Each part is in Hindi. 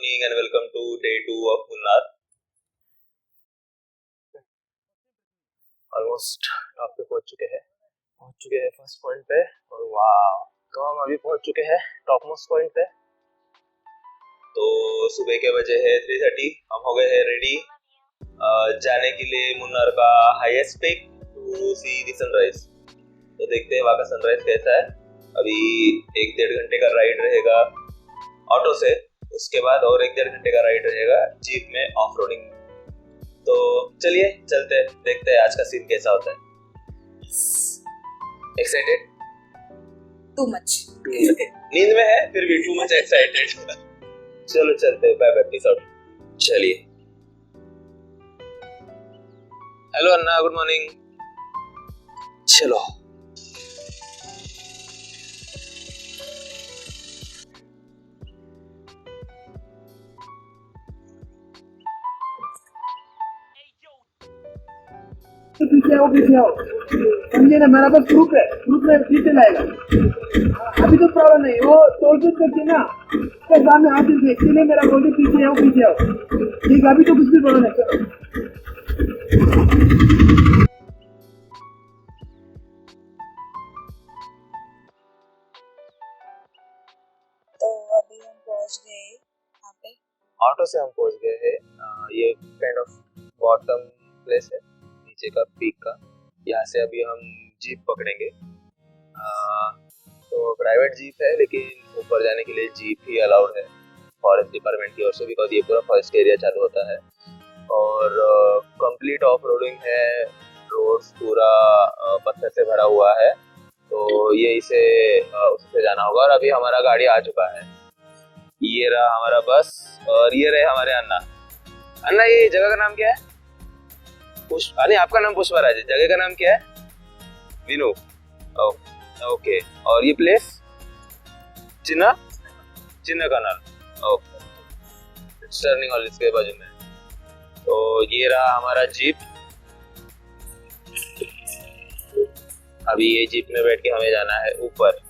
morning and welcome to day 2 of Munnar. Almost top पे पहुंच चुके हैं फर्स्ट पॉइंट पे। और वाह, तो हम अभी पहुंच चुके हैं टॉप मोस्ट पॉइंट पे। तो सुबह के बजे है 3:30। हम हो गए हैं रेडी जाने के लिए मुन्नार का highest peak to see the sunrise. तो देखते हैं वहाँ का सनराइज कैसा है। अभी 1-1.5 घंटे का राइड रहेगा ऑटो से, उसके बाद और 1-1.5 घंटे का राइड रहेगा जीप में ऑफ रोडिंग। तो चलिए चलते हैं, देखते हैं आज का सीन कैसा होता है। एक्साइटेड? Too much. नींद में है फिर भी टू मच एक्साइटेड। चलो चलते हैं, बाय बाय, पीस आउट। चलिए। हेलो अन्ना, गुड मॉर्निंग। चलो पीछे आओ समझे ना, मेरा पास प्रूफ में पीछे लाएगा। अभी तो प्रॉब्लम नहीं, वो तोड़ करके ना उसके सामने हाथ दे, इसलिए मेरा बोली पीछे आओ ठीक। अभी तो कुछ भी बोलो नहीं। तो अभी हम पहुंच गए यहाँ पे। ऑटो से हम पहुंच गए हैं। ये काइंड ऑफ बॉटम प्लेस है नीचे का पीक का। यहाँ से अभी हम जीप पकड़ेंगे। तो प्राइवेट जीप है, लेकिन ऊपर जाने के लिए जीप ही अलाउड है फॉरेस्ट डिपार्टमेंट की ओर से, बिकॉज ये पूरा फॉरेस्ट एरिया चालू होता है। और कंप्लीट ऑफ रोडिंग है, रोड पूरा पत्थर से भरा हुआ है। तो ये इसे उससे जाना होगा। और अभी हमारा गाड़ी आ चुका है, ये रहा हमारा बस और ये रहे हमारे अन्ना। अन्ना, ये जगह का नाम क्या है? नहीं, आपका नाम पुष्पराज है, जगह का नाम क्या है? विनू। ओके। और ये प्लेस चिन्ना कनाल। ओके, टर्निंग हॉल इसके बाजू में। तो ये रहा हमारा जीप। अभी ये जीप में बैठ के हमें जाना है ऊपर।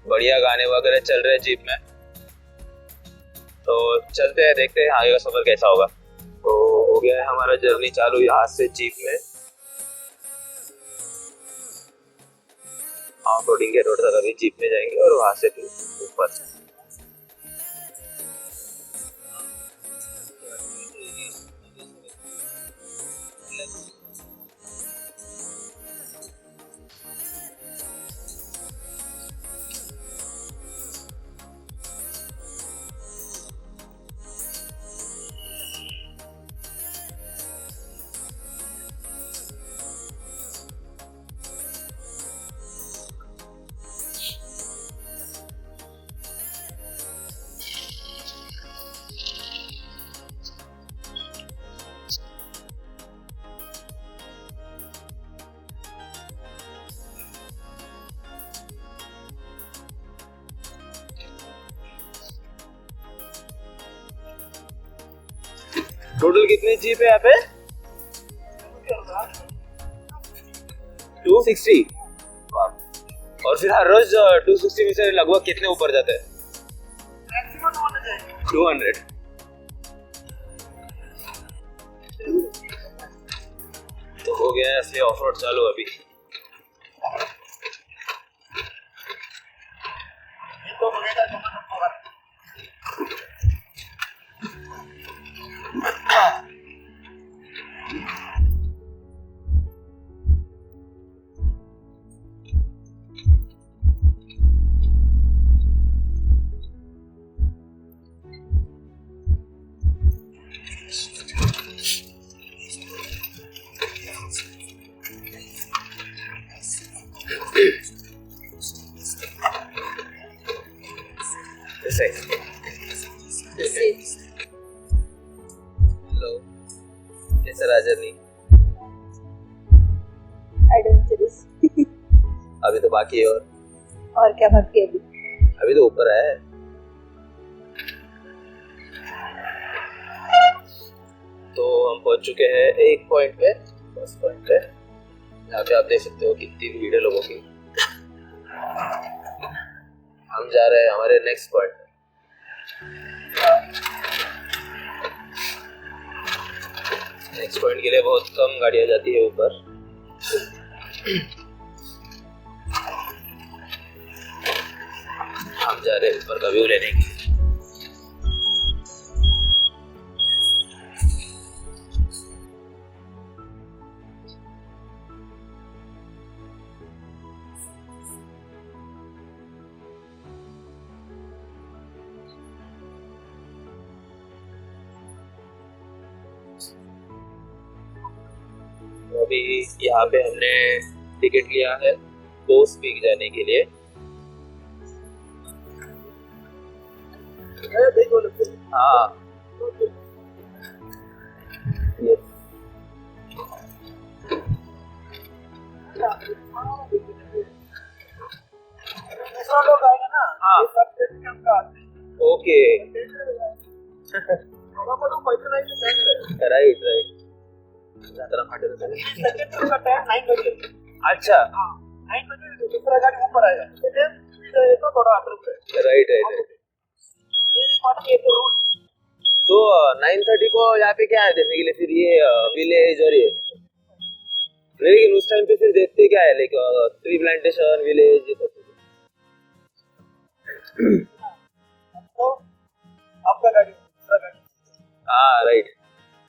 बढ़िया गाने वगैरह चल रहे हैं जीप में। तो चलते हैं, देखते हैं आगे का सफर कैसा होगा। तो हो गया है हमारा जर्नी चालू यहाँ से जीप में। ऑफ रोडिंग के रोड तक अभी जीप में जाएंगे और वहां से फिर ऊपर। टोटल कितनी जीप है यहाँ पे? 260। और फिर हर रोज 260 में से लगभग कितने ऊपर जाते हैं? 200। तो हो गया है असली ऑफ रोड चालू अभी। हेलो, कैसा रहा जर्नी? एडवेंचरस। अभी तो बाकी है। और क्या बाकी है? अभी तो ऊपर है। तो हम पहुंच चुके हैं एक पॉइंट पे, फर्स्ट पॉइंट पे, जहाँ पे आप देख सकते हो कि 3 वीडियो लोगों की। हम जा रहे हैं हमारे नेक्स्ट पॉइंट। नेक्स्ट पॉइंट के लिए बहुत कम गाड़ियां जाती है ऊपर। हम जा रहे हैं ऊपर का व्यू लेने के लिए। अभी यहाँ पे हमने टिकट लिया है बोस पीक जाने के लिए। हाँ यस दूसरा लोग आएगा ना। हाँ। ये सब ट्रेन के अंदर आते हैं। ओके थोड़ा बहुत पैसा नहीं तो जाएंगे। राइट राइट ज्यादा फाटे तो चले। सेकंड का टाइम 9 बजे। अच्छा 9 बजे दूसरा गाड़ी ऊपर आएगा। ये तो थोड़ा आगे रुके। Right right. ये पार्टी ये तो रूल। तो 9:30 को यहाँ पे क्या है देखने के लिए फिर ये विलेज और ये, लेकिन उस टाइम पे फिर देखते क्या है लाइक ट्री प्लांटेशन विलेज ये सब। तो आपका गाड़ी दूसरा गाड़ी। हाँ राइट।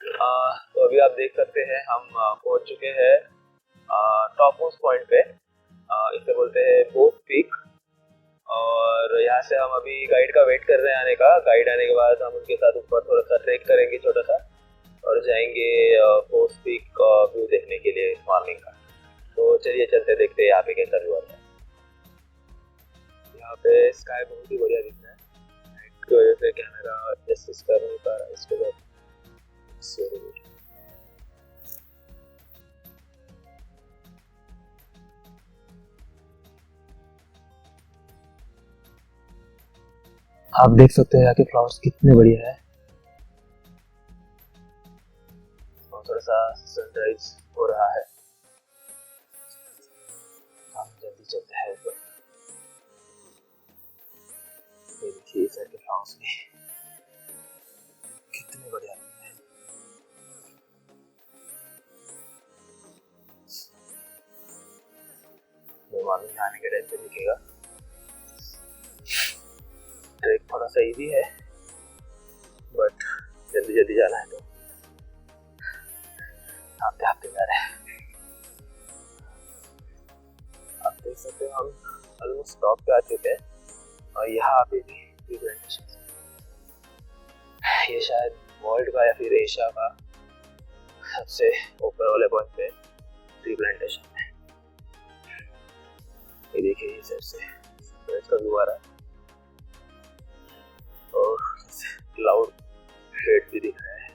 तो अभी आप देख सकते हैं हम पहुंच चुके हैं टॉप मोस्ट पॉइंट पे। इसे बोलते हैं बोस पीक। और यहाँ से हम अभी गाइड का वेट कर रहे हैं आने का। गाइड आने के बाद हम उनके साथ ऊपर थोड़ा सा ट्रेक करेंगे छोटा सा और जाएंगे बोस पीक व्यू देखने के लिए मॉर्निंग का। तो चलिए चलते देखते हैं यहाँ पे कैसा व्यू आता है। यहाँ पे स्काई बहुत ही बढ़िया दिख रहा है। लाइट की वजह से कैमरा एडजस्ट कर नहीं पा रहा है इसके बाद। आप देख सकते हैं यहाँ के फ्लावर्स कितने बढ़िया है। और थोड़ा सा सनराइज हो रहा है। हम जल्दी चलते हैं ऊपर। ये देखिए इस साइड के फ्लावर्स भी कितने बढ़िया लग रहे हैं। मॉर्निंग में आने के टाइम पे दिखेगा। ट्रेक थोड़ा सा इजी है बट जल्दी जल्दी जाना है तो आते आते जा रहे हैं। आप देख सकते हो हम ऑलमोस्ट टॉप पे आ चुके हैं और यहाँ पे भी ट्री प्लांटेशन। ये शायद वर्ल्ड का या फिर एशिया का सबसे ऊपर वाले पॉइंट पे ट्री प्लांटेशन है। ये देखिए इस साइड से सूरज का व्यू आ रहा है और क्लाउड शेड भी दिख रहा है।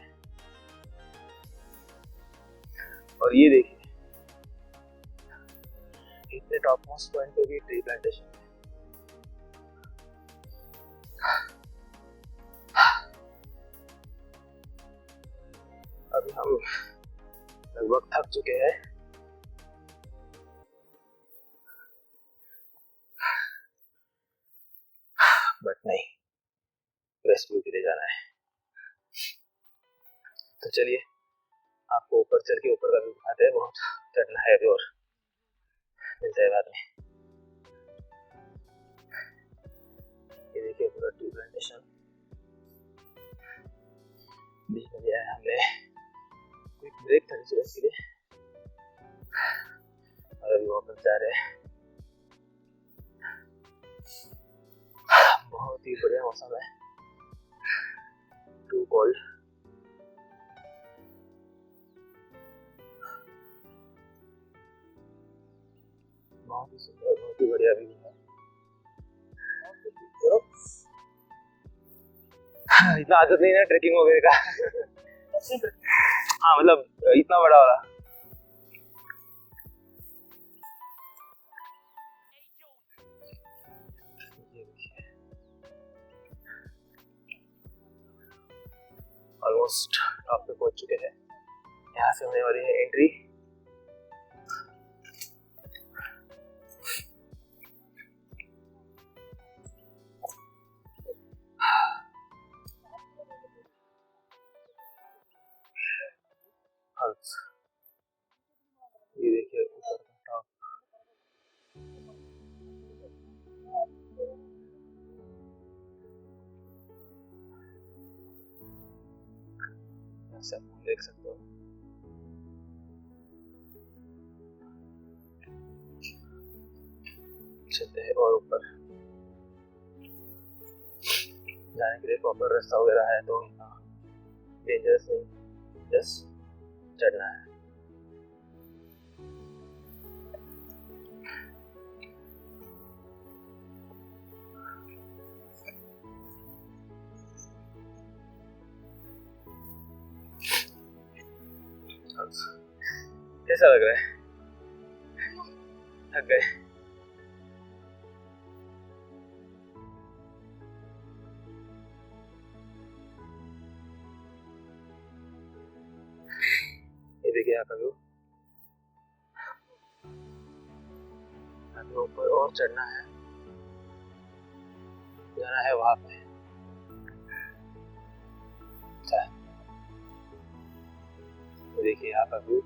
और ये देखिए इतने टॉप मोस्ट पॉइंट पे भी ट्री प्लांटेशन है। अभी हम लगभग थक चुके हैं। बट नहीं रेस्ट व्यू के लिए जाना है। तो चलिए आपको ऊपर चल के ऊपर का व्यू दिखाते हैं। बहुत चढ़ना है अभी और मिलते हैं बाद में। ये देखिए पूरा ट्री प्लांटेशन बीच में दिया है हमने। क्विक ब्रेक था सूरज के लिए और अभी वापस जा रहे हैं। बहुत ही बढ़िया मौसम है। Too cold. बहुत ही सुंदर बहुत ही बढ़िया व्यू है। इतना आदत नहीं है ट्रेकिंग वगैरह का। हाँ मतलब इतना बड़ा वाला। ऑलमोस्ट टॉप पे पहुंच चुके हैं। यहाँ से होने वाली है एंट्री। ये देखिए ऊपर का टॉप। ऐसे आप देख सकते हो। छत है और ऊपर जाने के लिए प्रॉपर रास्ता वगैरह है, तो डेंजरस नहीं, जस्ट चढ़ना है। कैसा लग रहा है? थक गए? ये देखिए यहाँ का व्यू। अभी ऊपर और चढ़ना है, जाना है वहां पे। देखिए यहाँ का व्यू।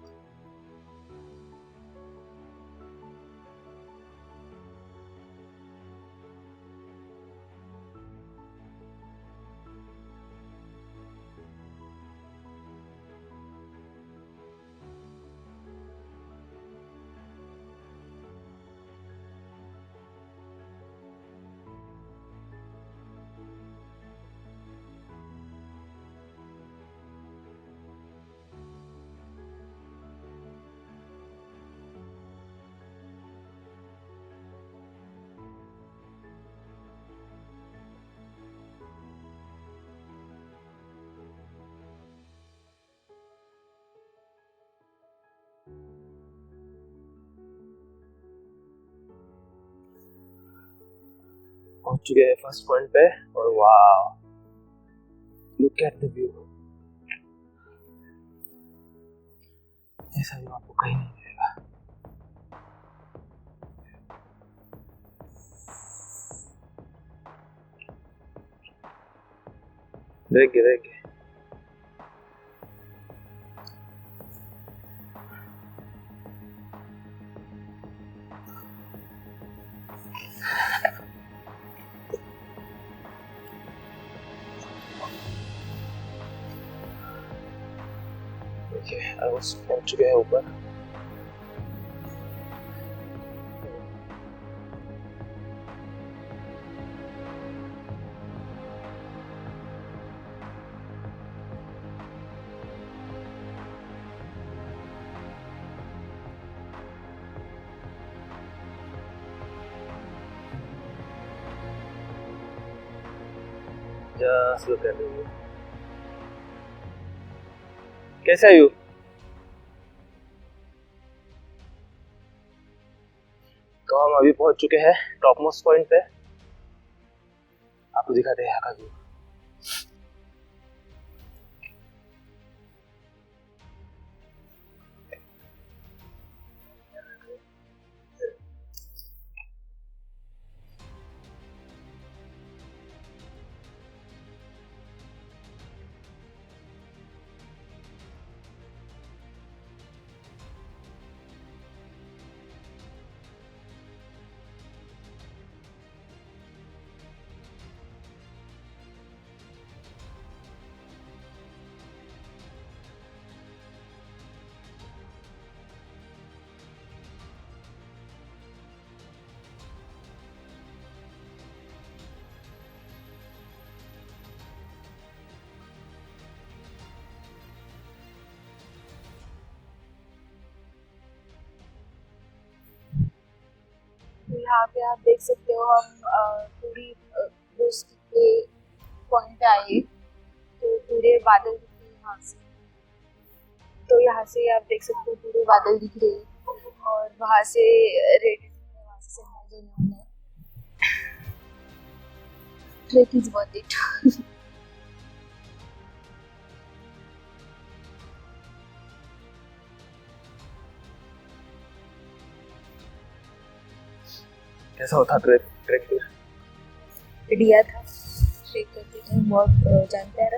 पहुंच चुके हैं फर्स्ट पॉइंट पे, और वाह, लुक एट द व्यू। ऐसा व्यू आपको कहीं नहीं मिलेगा। देखिए पहुंच चुके हैं ऊपर। Just look at the view. कैसा व्यू? तो हम अभी पहुंच चुके हैं टॉप मोस्ट पॉइंट पे। आपको दिखाते हैं यहाँ का व्यू। यहाँ पे आप देख सकते हो हम पूरी दोस्त के पॉइंट आए तो पूरे बादल दिख रहे हैं यहाँ से। तो यहाँ से आप देख सकते हो पूरे बादल दिख रहे हैं और वहाँ से रेड वहाँ से सनराइज होने वाला है। Trek is worth it. कैसा होता ट्रेक फिर? बढ़िया था। ट्रेक करते थे बहुत जानते हैं।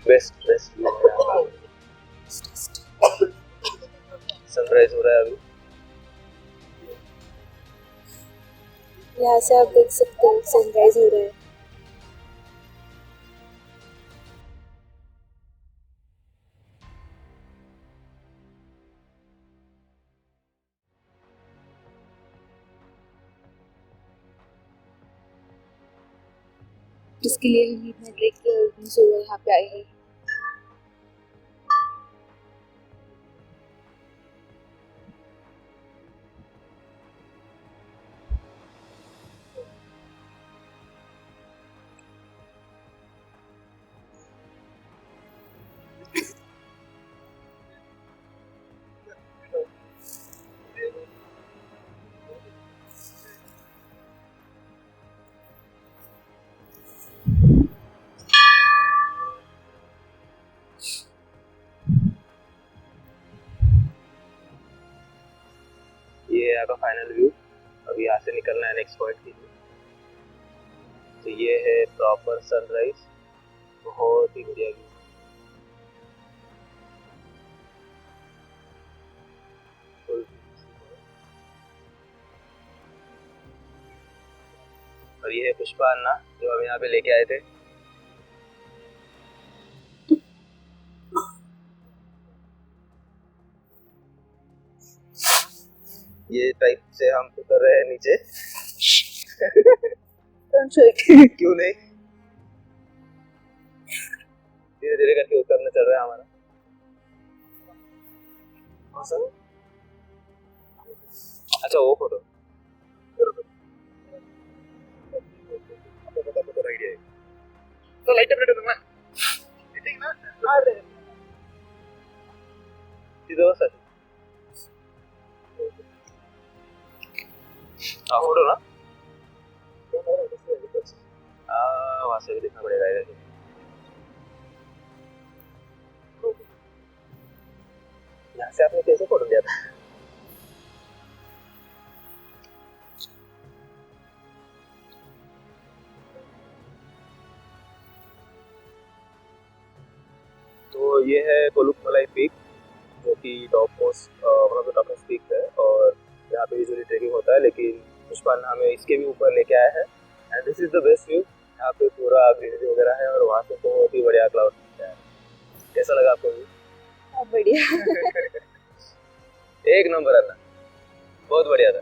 बेस्ट बेस्ट सनराइज हो रहा है अभी। यहाँ से आप देख सकते हो सनराइज हो रहा है। जिसके लिए हम इतना ट्रेक किया और इतनी सुबह यहाँ पे आए हैं। ये है आपका फाइनल व्यू। अभी यहाँ से निकलना है नेक्स्ट पॉइंट के लिए। तो ये है प्रॉपर सनराइज, बहुत ही बढ़िया व्यू। और ये है पुष्पा अन्ना जो हम यहाँ पे लेके आए थे। ये टाइप से हम उतर रहे हैं नीचे। क्यों नहीं, धीरे धीरे करके उतरना चल रहा है हमारा। अच्छा वो फोटो तो लाइट अपडेट होगा ना सीधा सर फोटो ना वहां से भी देखना पड़ेगा इधर। यहाँ से आपने कैसे फोटो लिया था? तो ये है कोलुकमलाई पीक जो कि top most one of the toppest peak है और यहाँ पे यूजुअली ट्रेकिंग होता है, लेकिन पुष्पा हमें इसके भी ऊपर लेके आया है। And this is the best view. यहाँ पे पूरा ग्रीनरी वगैरह है और वहाँ से बहुत ही बढ़िया क्लाउड है। कैसा लगा आपको व्यू? बढ़िया। एक नंबर है ना, बहुत बढ़िया था।